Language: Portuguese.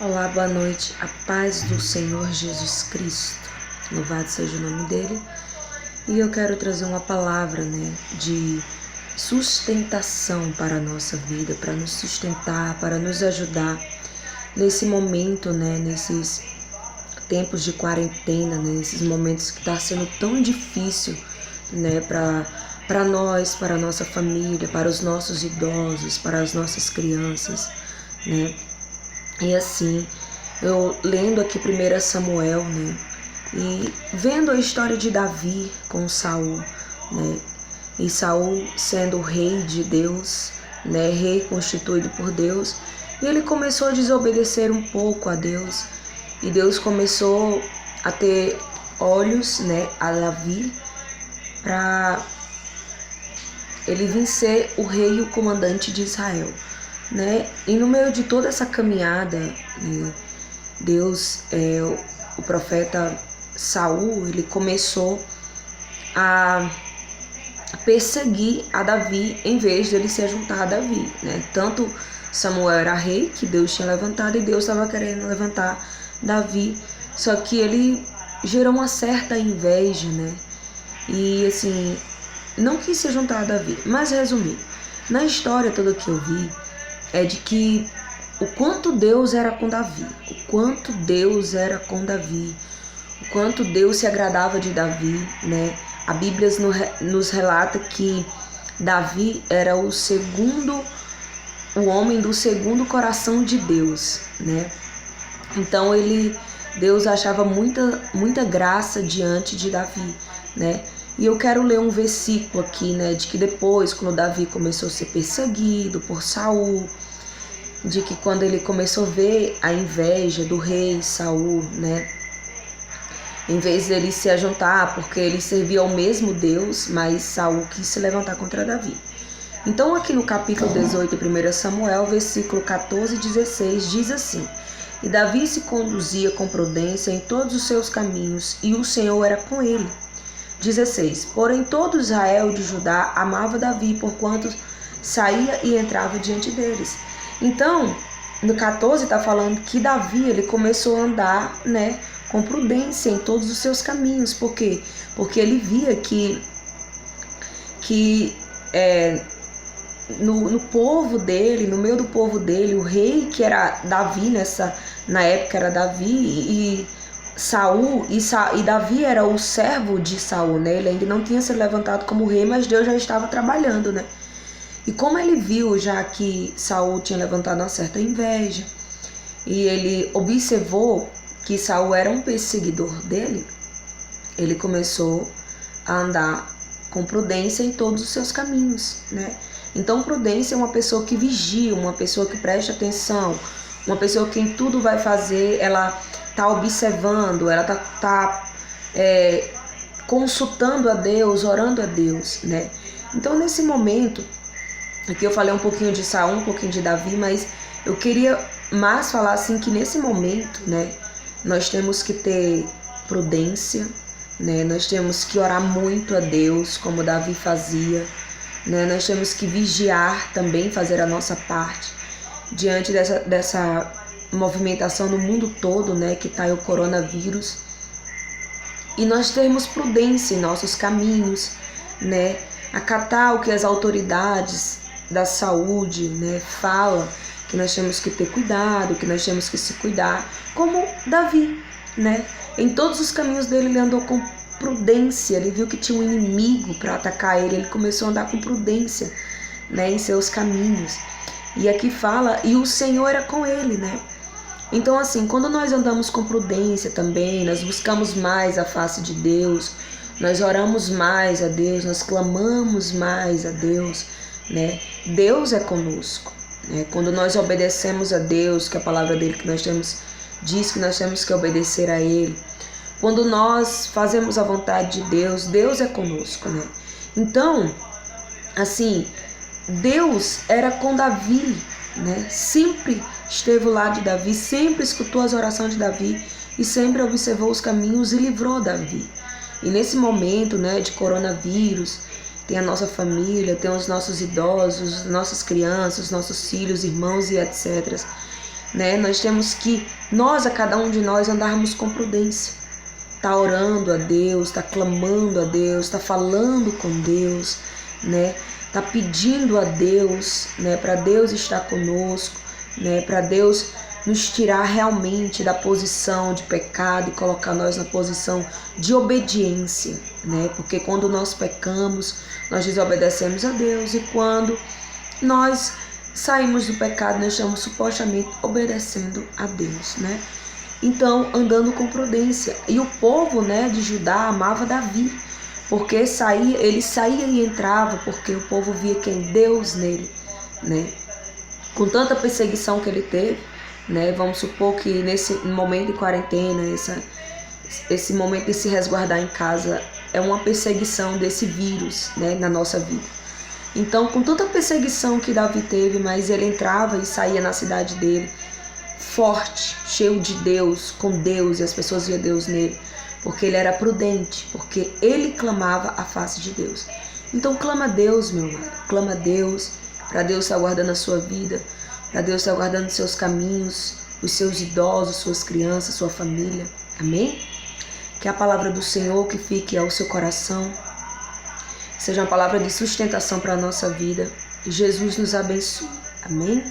Olá, boa noite, a paz do Senhor Jesus Cristo, louvado seja o nome dele. E eu quero trazer uma palavra, de sustentação para a nossa vida, para nos sustentar, para nos ajudar nesse momento, nesses tempos de quarentena, nesses momentos que está sendo tão difícil, para nós, para a nossa família, para os nossos idosos, para as nossas crianças, E assim, eu lendo aqui 1 Samuel, e vendo a história de Davi com Saul, e Saul sendo o rei de Deus, rei constituído por Deus, e ele começou a desobedecer um pouco a Deus, e Deus começou a ter olhos, a Davi, para ele vencer o rei e o comandante de Israel. E no meio de toda essa caminhada, Deus, o profeta Saul, ele começou a perseguir a Davi em vez dele se juntar a Davi, Tanto Samuel era rei, que Deus tinha levantado, e Deus estava querendo levantar Davi, só que ele gerou uma certa inveja, E assim, não quis se juntar a Davi. Mas resumindo, na história toda que eu vi, é de que o quanto Deus era com Davi, o quanto Deus se agradava de Davi, A Bíblia nos relata que Davi era o homem do segundo coração de Deus, Então Deus achava muita graça diante de Davi, E eu quero ler um versículo aqui, de que depois, quando Davi começou a ser perseguido por Saul, de que quando ele começou a ver a inveja do rei Saul, em vez dele se ajuntar, porque ele servia ao mesmo Deus, mas Saul quis se levantar contra Davi. Então aqui no capítulo 18 de 1 Samuel, versículo 14 e 16, diz assim: E Davi se conduzia com prudência em todos os seus caminhos, e o Senhor era com ele. 16. Porém todo Israel de Judá amava Davi, porquanto saía e entrava diante deles. Então, no 14 está falando que Davi, ele começou a andar, com prudência em todos os seus caminhos. Por quê? Porque ele via que no povo dele, no meio do povo dele, o rei que era Davi, na época era Davi, e Saul, e Davi era o servo de Saul, Ele ainda não tinha se levantado como rei, mas Deus já estava trabalhando, E como ele viu já que Saul tinha levantado uma certa inveja, e ele observou que Saul era um perseguidor dele, ele começou a andar com prudência em todos os seus caminhos, Então prudência é uma pessoa que vigia, uma pessoa que presta atenção, uma pessoa que em tudo vai fazer, ela está observando, ela tá consultando a Deus, orando a Deus, Então nesse momento, aqui eu falei um pouquinho de Saul, um pouquinho de Davi, mas eu queria mais falar assim que nesse momento, nós temos que ter prudência, Nós temos que orar muito a Deus, como Davi fazia, Nós temos que vigiar também, fazer a nossa parte diante dessa movimentação no mundo todo, que está aí o coronavírus. E nós temos prudência em nossos caminhos, acatar o que as autoridades da saúde, falam, que nós temos que ter cuidado, que nós temos que se cuidar, como Davi, Em todos os caminhos dele ele andou com prudência, ele viu que tinha um inimigo para atacar ele começou a andar com prudência, em seus caminhos. E aqui fala, e o Senhor era com ele, Então assim, quando nós andamos com prudência também, nós buscamos mais a face de Deus, nós oramos mais a Deus, nós clamamos mais a Deus, Deus é conosco, Quando nós obedecemos a Deus, que a palavra dele que nós temos, diz que nós temos que obedecer a ele. Quando nós fazemos a vontade de Deus, Deus é conosco, Então, assim, Deus era com Davi, Sempre esteve ao lado de Davi, sempre escutou as orações de Davi e sempre observou os caminhos e livrou Davi. E nesse momento, de coronavírus, tem a nossa família, tem os nossos idosos, nossas crianças, nossos filhos, irmãos e etc. né? Nós temos que, a cada um de nós, andarmos com prudência. Tá orando a Deus, tá clamando a Deus, tá falando com Deus, né? Tá pedindo a Deus, né? Para Deus estar conosco, né? Para Deus nos tirar realmente da posição de pecado e colocar nós na posição de obediência, né? Porque quando nós pecamos, nós desobedecemos a Deus, e quando nós saímos do pecado, nós estamos supostamente obedecendo a Deus, né? Então, andando com prudência. E o povo, né, de Judá amava Davi, porque ele saía e entrava, porque o povo via quem? Deus nele, né? Com tanta perseguição que ele teve, né? Vamos supor que nesse momento de quarentena, esse momento de se resguardar em casa, é uma perseguição desse vírus, né, na nossa vida. Então, com tanta perseguição que Davi teve, mas ele entrava e saía na cidade dele, forte, cheio de Deus, com Deus, e as pessoas viam Deus nele, porque ele era prudente, porque ele clamava a face de Deus. Então clama a Deus, meu amado, clama a Deus, para Deus estar guardando a sua vida, para Deus estar guardando os seus caminhos, os seus idosos, suas crianças, sua família, amém? Que a palavra do Senhor que fique ao seu coração, seja uma palavra de sustentação para a nossa vida, e Jesus nos abençoe, amém?